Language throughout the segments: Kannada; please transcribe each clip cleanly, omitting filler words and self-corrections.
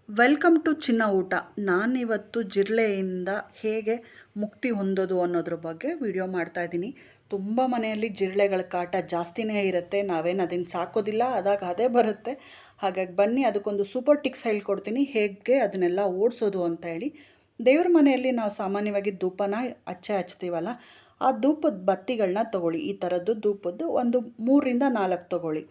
ವೆಲ್ಕಮ್ ಟು ಚಿನ್ನ ಊಟ. ನಾನಿವತ್ತು ಜಿರಳೆಯಿಂದ ಹೇಗೆ ಮುಕ್ತಿ ಹೊಂದೋದು ಅನ್ನೋದ್ರ ಬಗ್ಗೆ ವಿಡಿಯೋ ಮಾಡ್ತಾಯಿದ್ದೀನಿ. ತುಂಬ ಮನೆಯಲ್ಲಿ ಜಿರಳೆಗಳ ಕಾಟ ಜಾಸ್ತಿನೇ ಇರುತ್ತೆ. ನಾವೇನು ಅದನ್ನು ಸಾಕೋದಿಲ್ಲ, ಅದಾಗ ಅದೇ ಬರುತ್ತೆ. ಹಾಗಾಗಿ ಬನ್ನಿ ಅದಕ್ಕೊಂದು ಸೂಪರ್ ಟಿಕ್ಸ್ ಹೇಳ್ಕೊಡ್ತೀನಿ, ಹೇಗೆ ಅದನ್ನೆಲ್ಲ ಓಡಿಸೋದು ಅಂತ ಹೇಳಿ. ದೇವ್ರ ಮನೆಯಲ್ಲಿ ನಾವು ಸಾಮಾನ್ಯವಾಗಿ ಧೂಪನ ಹಚ್ತೀವಲ್ಲ, ಆ ಧೂಪದ ಬತ್ತಿಗಳನ್ನ ತೊಗೊಳ್ಳಿ. ಈ ಥರದ್ದು ಧೂಪದ್ದು ಒಂದು 3ರಿಂದ 4 ತೊಗೊಳ್ಳಿ,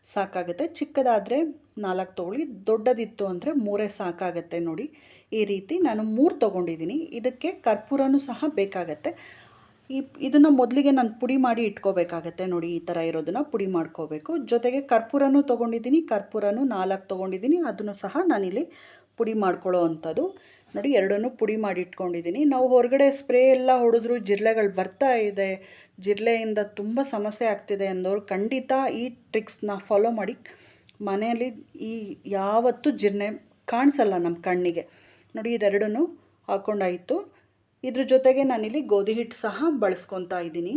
ಸಾಕಾಗುತ್ತೆ. ಚಿಕ್ಕದಾದರೆ 4 ತೊಗೊಳ್ಳಿ, ದೊಡ್ಡದಿತ್ತು ಅಂದರೆ 3 ಸಾಕಾಗುತ್ತೆ. ನೋಡಿ, ಈ ರೀತಿ ನಾನು 3 ತೊಗೊಂಡಿದ್ದೀನಿ. ಇದಕ್ಕೆ ಕರ್ಪೂರನೂ ಸಹ ಬೇಕಾಗತ್ತೆ. ಇದನ್ನು ಮೊದಲಿಗೆ ನಾನು ಪುಡಿ ಮಾಡಿ ಇಟ್ಕೋಬೇಕಾಗತ್ತೆ. ನೋಡಿ, ಈ ಥರ ಇರೋದನ್ನು ಪುಡಿ ಮಾಡ್ಕೋಬೇಕು. ಜೊತೆಗೆ ಕರ್ಪೂರನೂ ತೊಗೊಂಡಿದ್ದೀನಿ, ಕರ್ಪೂರನೂ 4 ತೊಗೊಂಡಿದ್ದೀನಿ. ಅದನ್ನು ಸಹ ನಾನಿಲ್ಲಿ ಪುಡಿ ಮಾಡ್ಕೊಳ್ಳೋ ಅಂಥದ್ದು. ನೋಡಿ, ಎರಡನ್ನೂ ಪುಡಿ ಮಾಡಿ ಇಟ್ಕೊಂಡಿದ್ದೀನಿ. ನಾವು ಹೊರಗಡೆ ಸ್ಪ್ರೇ ಎಲ್ಲ ಹೊಡೆದ್ರೂ ಜಿರಳೆಗಳು ಬರ್ತಾ ಇದೆ, ಜಿರಳೆಯಿಂದ ತುಂಬ ಸಮಸ್ಯೆ ಆಗ್ತಿದೆ ಅಂದವರು ಖಂಡಿತ ಈ ಟ್ರಿಕ್ಸ್ನ ಫಾಲೋ ಮಾಡಿ. ಮನೆಯಲ್ಲಿ ಯಾವತ್ತೂ ಜಿರಳೆ ಕಾಣಿಸಲ್ಲ ನಮ್ಮ ಕಣ್ಣಿಗೆ. ನೋಡಿ, ಇದೆರಡನ್ನೂ ಹಾಕ್ಕೊಂಡಾಯಿತು. ಇದ್ರ ಜೊತೆಗೆ ನಾನಿಲ್ಲಿ ಗೋಧಿ ಹಿಟ್ಟು ಸಹ ಬಳಸ್ಕೊತಾ ಇದ್ದೀನಿ.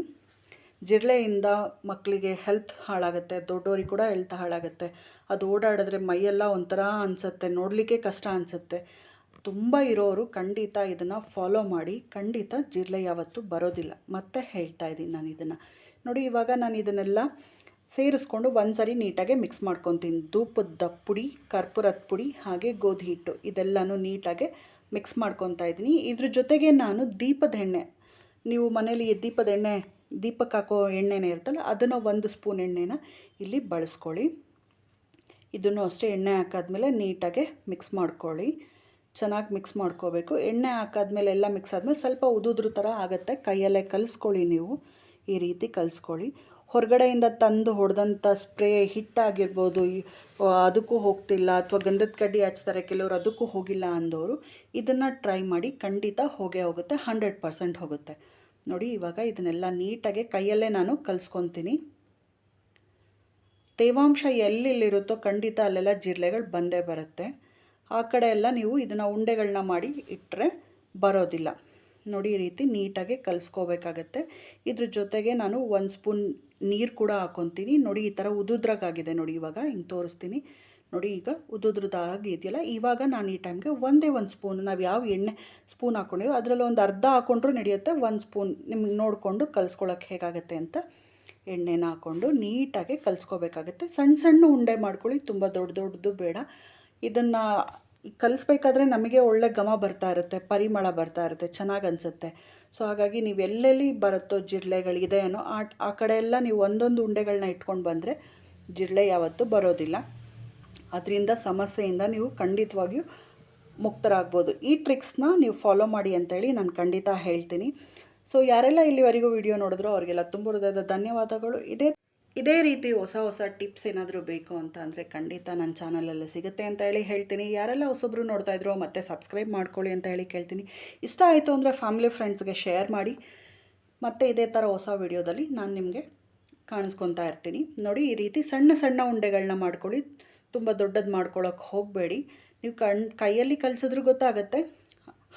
ಜಿರಳೆಯಿಂದ ಮಕ್ಕಳಿಗೆ ಹೆಲ್ತ್ ಹಾಳಾಗುತ್ತೆ, ದೊಡ್ಡೋರಿಗೆ ಕೂಡ ಹೆಲ್ತ್ ಹಾಳಾಗುತ್ತೆ. ಅದು ಓಡಾಡಿದ್ರೆ ಮೈಯೆಲ್ಲ ಒಂಥರ ಅನಿಸುತ್ತೆ, ನೋಡಲಿಕ್ಕೆ ಕಷ್ಟ ಅನಿಸುತ್ತೆ. ತುಂಬ ಇರೋರು ಖಂಡಿತ ಇದನ್ನು ಫಾಲೋ ಮಾಡಿ, ಖಂಡಿತ ಜಿರಳೆ ಯಾವತ್ತೂ ಬರೋದಿಲ್ಲ. ಮತ್ತೆ ಹೇಳ್ತಾ ಇದ್ದೀನಿ ನಾನು ಇದನ್ನು. ನೋಡಿ, ಇವಾಗ ನಾನು ಇದನ್ನೆಲ್ಲ ಸೇರಿಸ್ಕೊಂಡು ಒಂದು ಸರಿ ನೀಟಾಗಿ ಮಿಕ್ಸ್ ಮಾಡ್ಕೊತೀನಿ. ಧೂಪದ ಪುಡಿ, ಕರ್ಪೂರದ ಪುಡಿ, ಹಾಗೆ ಗೋಧಿ ಹಿಟ್ಟು ಇದೆಲ್ಲನೂ ನೀಟಾಗಿ ಮಿಕ್ಸ್ ಮಾಡ್ಕೊತಾ ಇದ್ದೀನಿ. ಇದ್ರ ಜೊತೆಗೆ ನಾನು ದೀಪದ ಎಣ್ಣೆ, ನೀವು ಮನೇಲಿ ದೀಪದ ಎಣ್ಣೆ, ದೀಪಕ್ಕೆ ಹಾಕೋ ಎಣ್ಣೆನೇ ಇರ್ತಲ್ಲ, ಅದನ್ನು 1 ಸ್ಪೂನ್ ಎಣ್ಣೆನ ಇಲ್ಲಿ ಬಳಸ್ಕೊಳ್ಳಿ. ಇದನ್ನು ಅಷ್ಟೇ ಎಣ್ಣೆ ಹಾಕಾದ್ಮೇಲೆ ನೀಟಾಗಿ ಮಿಕ್ಸ್ ಮಾಡ್ಕೊಳ್ಳಿ. ಚೆನ್ನಾಗಿ ಮಿಕ್ಸ್ ಮಾಡ್ಕೋಬೇಕು. ಎಣ್ಣೆ ಹಾಕಾದ್ಮೇಲೆ ಎಲ್ಲ ಮಿಕ್ಸ್ ಆದಮೇಲೆ ಸ್ವಲ್ಪ ಉದುದ್ರ ಥರ ಆಗುತ್ತೆ. ಕೈಯಲ್ಲೇ ಕಲಿಸ್ಕೊಳ್ಳಿ, ನೀವು ಈ ರೀತಿ ಕಲಿಸ್ಕೊಳ್ಳಿ. ಹೊರಗಡೆಯಿಂದ ತಂದು ಹೊಡೆದಂಥ ಸ್ಪ್ರೇ ಹಿಟ್ಟಾಗಿರ್ಬೋದು, ಅದಕ್ಕೂ ಹೋಗ್ತಿಲ್ಲ, ಅಥವಾ ಗಂಧದ ಕಡ್ಡಿ ಹಚ್ತಾರೆ ಕೆಲವರು, ಅದಕ್ಕೂ ಹೋಗಿಲ್ಲ ಅಂದವರು ಇದನ್ನು ಟ್ರೈ ಮಾಡಿ. ಖಂಡಿತ ಹೋಗೇ ಹೋಗುತ್ತೆ, 100% ಹೋಗುತ್ತೆ. ನೋಡಿ, ಇವಾಗ ಇದನ್ನೆಲ್ಲ ನೀಟಾಗಿ ಕೈಯಲ್ಲೇ ನಾನು ಕಲಿಸ್ಕೊತೀನಿ. ತೇವಾಂಶ ಎಲ್ಲೆಲ್ಲಿರುತ್ತೋ ಖಂಡಿತ ಅಲ್ಲೆಲ್ಲ ಜಿರಳೆಗಳು ಬಂದೇ ಬರುತ್ತೆ. ಆ ಕಡೆ ಎಲ್ಲ ನೀವು ಇದನ್ನು ಉಂಡೆಗಳನ್ನ ಮಾಡಿ ಇಟ್ಟರೆ ಬರೋದಿಲ್ಲ. ನೋಡಿ, ಈ ರೀತಿ ನೀಟಾಗಿ ಕಲಿಸ್ಕೋಬೇಕಾಗತ್ತೆ. ಇದ್ರ ಜೊತೆಗೆ ನಾನು 1 ಸ್ಪೂನ್ ನೀರು ಕೂಡ ಹಾಕ್ಕೊತೀನಿ. ನೋಡಿ, ಈ ಥರ ಉದುದ್ರಾಗಿದೆ. ನೋಡಿ, ಇವಾಗ ಹಿಂಗೆ ತೋರಿಸ್ತೀನಿ. ನೋಡಿ, ಈಗ ಉದುದ್ರದಾಗಿದೆಯಲ್ಲ, ಇವಾಗ ನಾನು ಈ ಟೈಮ್ಗೆ ಒಂದೇ 1 ಸ್ಪೂನ್, ನಾವು ಯಾವ ಎಣ್ಣೆ ಸ್ಪೂನ್ ಹಾಕ್ಕೊಂಡಿವೋ ಅದರಲ್ಲಿ ಒಂದು ಅರ್ಧ ಹಾಕ್ಕೊಂಡ್ರೂ ನಡೆಯುತ್ತೆ. 1 ಸ್ಪೂನ್ ನಿಮ್ಗೆ ನೋಡಿಕೊಂಡು ಕಲಿಸ್ಕೊಳ್ಳೋಕೆ ಹೇಗಾಗುತ್ತೆ ಅಂತ ಎಣ್ಣೆನ ಹಾಕ್ಕೊಂಡು ನೀಟಾಗಿ ಕಲಿಸ್ಕೋಬೇಕಾಗತ್ತೆ. ಸಣ್ಣ ಸಣ್ಣ ಉಂಡೆ ಮಾಡ್ಕೊಳ್ಳಿ, ತುಂಬ ದೊಡ್ಡ ದೊಡ್ಡದು ಬೇಡ. ಇದನ್ನು ಕಲಿಸ್ಬೇಕಾದ್ರೆ ನಮಗೆ ಒಳ್ಳೆ ಘಮ ಬರ್ತಾ ಇರುತ್ತೆ, ಪರಿಮಳ ಬರ್ತಾ ಇರುತ್ತೆ, ಚೆನ್ನಾಗಿ ಅನಿಸುತ್ತೆ. ಸೊ ಹಾಗಾಗಿ ನೀವು ಎಲ್ಲೆಲ್ಲಿ ಬರುತ್ತೋ ಜಿರಳೆಗಳಿದೆ ಅನ್ನೋ ಆ ಕಡೆ ಎಲ್ಲ ನೀವು ಒಂದೊಂದು ಉಂಡೆಗಳನ್ನ ಇಟ್ಕೊಂಡು ಬಂದರೆ ಜಿರಳೆ ಯಾವತ್ತೂ ಬರೋದಿಲ್ಲ. ಅದರಿಂದ ಸಮಸ್ಯೆಯಿಂದ ನೀವು ಖಂಡಿತವಾಗಿಯೂ ಮುಕ್ತರಾಗ್ಬೋದು. ಈ ಟ್ರಿಕ್ಸ್ನ ನೀವು ಫಾಲೋ ಮಾಡಿ ಅಂತೇಳಿ ನಾನು ಖಂಡಿತ ಹೇಳ್ತೀನಿ. ಸೊ ಯಾರೆಲ್ಲ ಇಲ್ಲಿವರೆಗೂ ವಿಡಿಯೋ ನೋಡಿದ್ರೋ ಅವರಿಗೆಲ್ಲ ತುಂಬ ಹೃದಯದ ಧನ್ಯವಾದಗಳು. ಇದೇ ರೀತಿ ಹೊಸ ಟಿಪ್ಸ್ ಏನಾದರೂ ಬೇಕು ಅಂತ ಅಂದರೆ ಖಂಡಿತ ನನ್ನ ಚಾನಲಲ್ಲಿ ಸಿಗುತ್ತೆ ಅಂತ ಹೇಳಿ ಹೇಳ್ತೀನಿ. ಯಾರೆಲ್ಲ ಹೊಸೊಬ್ಬರು ನೋಡ್ತಾ ಇದ್ರೋ ಮತ್ತೆ ಸಬ್ಸ್ಕ್ರೈಬ್ ಮಾಡ್ಕೊಳ್ಳಿ ಅಂತ ಹೇಳಿ ಕೇಳ್ತೀನಿ. ಇಷ್ಟ ಆಯಿತು ಅಂದರೆ ಫ್ಯಾಮಿಲಿ ಫ್ರೆಂಡ್ಸ್ಗೆ ಶೇರ್ ಮಾಡಿ. ಮತ್ತು ಇದೇ ಥರ ಹೊಸ ವಿಡಿಯೋದಲ್ಲಿ ನಾನು ನಿಮಗೆ ಕಾಣಿಸ್ಕೊತಾ ಇರ್ತೀನಿ. ನೋಡಿ, ಈ ರೀತಿ ಸಣ್ಣ ಸಣ್ಣ ಉಂಡೆಗಳನ್ನ ಮಾಡ್ಕೊಳ್ಳಿ, ತುಂಬ ದೊಡ್ಡದು ಮಾಡ್ಕೊಳ್ಳೋಕೆ ಹೋಗಬೇಡಿ. ನೀವು ಕೈಯಲ್ಲಿ ಕಲಿಸಿದ್ರೂ ಗೊತ್ತಾಗುತ್ತೆ.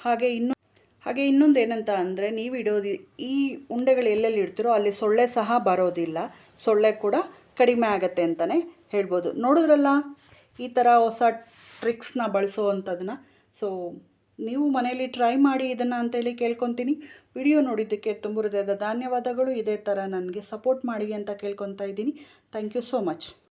ಹಾಗೆ ಇನ್ನೊಂದು ಏನಂತ ಅಂದರೆ, ನೀವು ಇಡೋದು ಈ ಉಂಡೆಗಳು ಎಲ್ಲೆಲ್ಲಿ ಇಡ್ತೀರೋ ಅಲ್ಲಿ ಸೊಳ್ಳೆ ಸಹ ಬರೋದಿಲ್ಲ, ಸೊಳ್ಳೆ ಕೂಡ ಕಡಿಮೆ ಆಗುತ್ತೆ ಅಂತಲೇ ಹೇಳ್ಬೋದು. ನೋಡಿದ್ರಲ್ಲ, ಈ ಥರ ಹೊಸ ಟ್ರಿಕ್ಸ್ನ ಬಳಸೋವಂಥದ್ದನ್ನ. ಸೊ ನೀವು ಮನೇಲಿ ಟ್ರೈ ಮಾಡಿ ಇದನ್ನು ಅಂತೇಳಿ ಕೇಳ್ಕೊತೀನಿ. ವಿಡಿಯೋ ನೋಡಿದ್ದಕ್ಕೆ ತುಂಬ ಹೃದಯದ ಧನ್ಯವಾದಗಳು. ಇದೇ ಥರ ನನಗೆ ಸಪೋರ್ಟ್ ಮಾಡಿ ಅಂತ ಕೇಳ್ಕೊತಾ ಇದ್ದೀನಿ. Thank you so much.